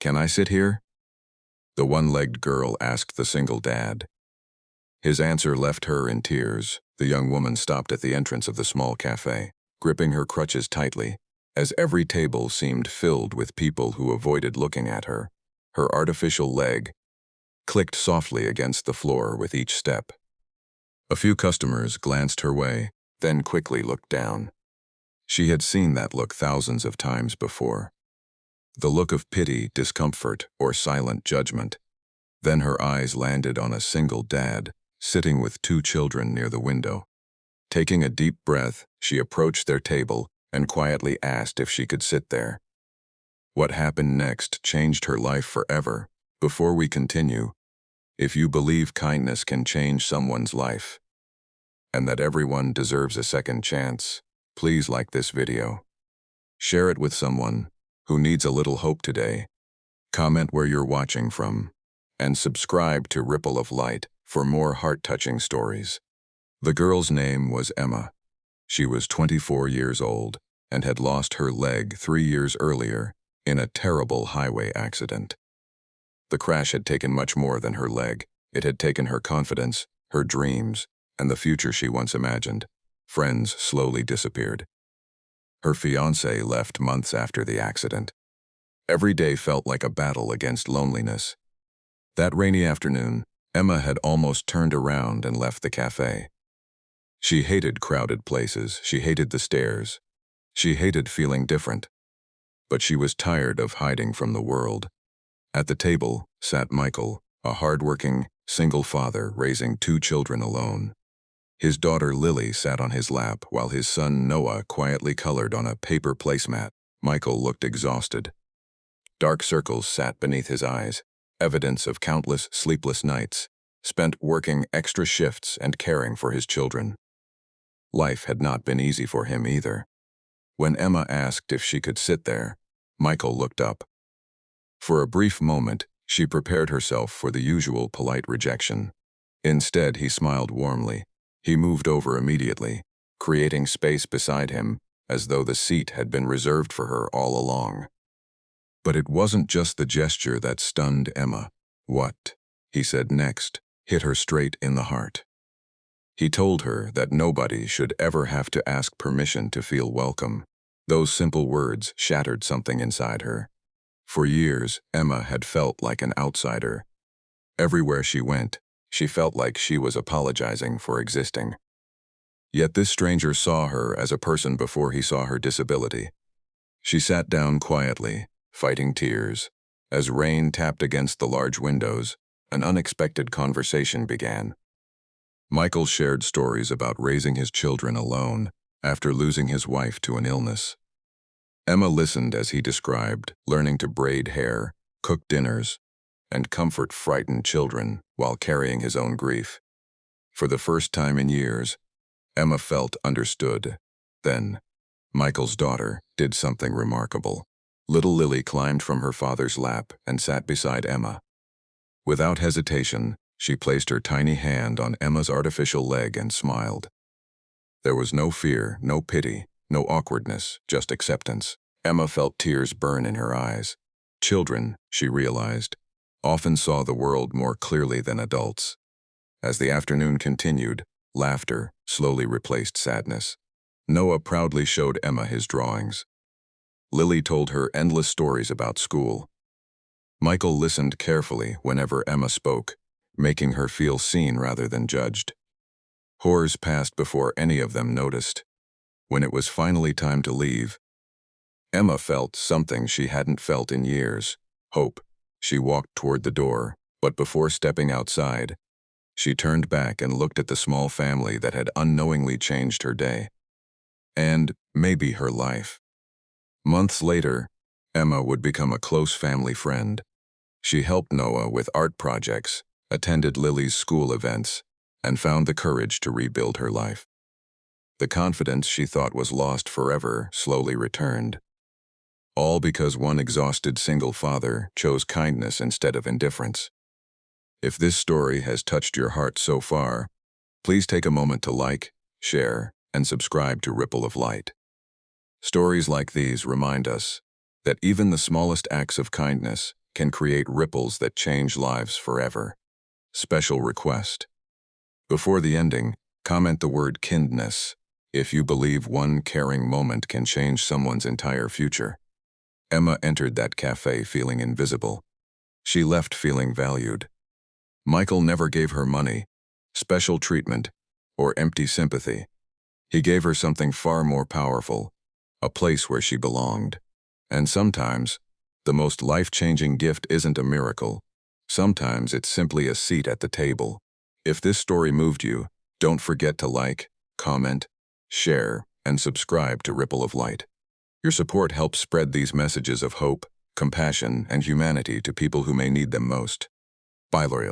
"Can I sit here?" the one-legged girl asked the single dad. His answer left her in tears. The young woman stopped at the entrance of the small cafe, gripping her crutches tightly, as every table seemed filled with people who avoided looking at her. Her artificial leg clicked softly against the floor with each step. A few customers glanced her way, then quickly looked down. She had seen that look thousands of times before. The look of pity, discomfort, or silent judgment. Then her eyes landed on a single dad, sitting with two children near the window. Taking a deep breath, she approached their table and quietly asked if she could sit there. What happened next changed her life forever. Before we continue, if you believe kindness can change someone's life, and that everyone deserves a second chance, please like this video. Share it with someone who needs a little hope today. Comment where you're watching from, and subscribe to Ripple of Light for more heart-touching stories. The girl's name was Emma. She was 24 years old and had lost her leg 3 years earlier in a terrible highway accident. The crash had taken much more than her leg. It had taken her confidence, her dreams, and the future she once imagined. Friends slowly disappeared. Her fiancé left months after the accident. Every day felt like a battle against loneliness. That rainy afternoon, Emma had almost turned around and left the cafe. She hated crowded places. She hated the stairs. She hated feeling different. But she was tired of hiding from the world. At the table sat Michael, a hard-working, single father raising 2 children alone. His daughter Lily sat on his lap while his son Noah quietly colored on a paper placemat. Michael looked exhausted. Dark circles sat beneath his eyes, evidence of countless sleepless nights, spent working extra shifts and caring for his children. Life had not been easy for him either. When Emma asked if she could sit there, Michael looked up. For a brief moment, she prepared herself for the usual polite rejection. Instead, he smiled warmly. He moved over immediately, creating space beside him, as though the seat had been reserved for her all along. But it wasn't just the gesture that stunned Emma. What he said next hit her straight in the heart. He told her that nobody should ever have to ask permission to feel welcome. Those simple words shattered something inside her. For years, Emma had felt like an outsider. Everywhere she went, she felt like she was apologizing for existing. Yet this stranger saw her as a person before he saw her disability. She sat down quietly, fighting tears. As rain tapped against the large windows, an unexpected conversation began. Michael shared stories about raising his children alone after losing his wife to an illness. Emma listened as he described learning to braid hair, cook dinners, and comfort frightened children while carrying his own grief. For the first time in years, Emma felt understood. Then, Michael's daughter did something remarkable. Little Lily climbed from her father's lap and sat beside Emma. Without hesitation, she placed her tiny hand on Emma's artificial leg and smiled. There was no fear, no pity, no awkwardness, just acceptance. Emma felt tears burn in her eyes. Children, she realized, often saw the world more clearly than adults. As the afternoon continued, laughter slowly replaced sadness. Noah proudly showed Emma his drawings. Lily told her endless stories about school. Michael listened carefully whenever Emma spoke, making her feel seen rather than judged. Hours passed before any of them noticed. When it was finally time to leave, Emma felt something she hadn't felt in years: hope. She walked toward the door, but before stepping outside, she turned back and looked at the small family that had unknowingly changed her day. And maybe her life. Months later, Emma would become a close family friend. She helped Noah with art projects, attended Lily's school events, and found the courage to rebuild her life. The confidence she thought was lost forever slowly returned. All because one exhausted single father chose kindness instead of indifference. If this story has touched your heart so far, please take a moment to like, share, and subscribe to Ripple of Light. Stories like these remind us that even the smallest acts of kindness can create ripples that change lives forever. Special request. Before the ending, comment the word kindness if you believe one caring moment can change someone's entire future. Emma entered that cafe feeling invisible. She left feeling valued. Michael never gave her money, special treatment, or empty sympathy. He gave her something far more powerful, a place where she belonged. And sometimes, the most life-changing gift isn't a miracle. Sometimes it's simply a seat at the table. If this story moved you, don't forget to like, comment, share, and subscribe to Ripple of Light. Your support helps spread these messages of hope, compassion, and humanity to people who may need them most. Bye, L'Oreal.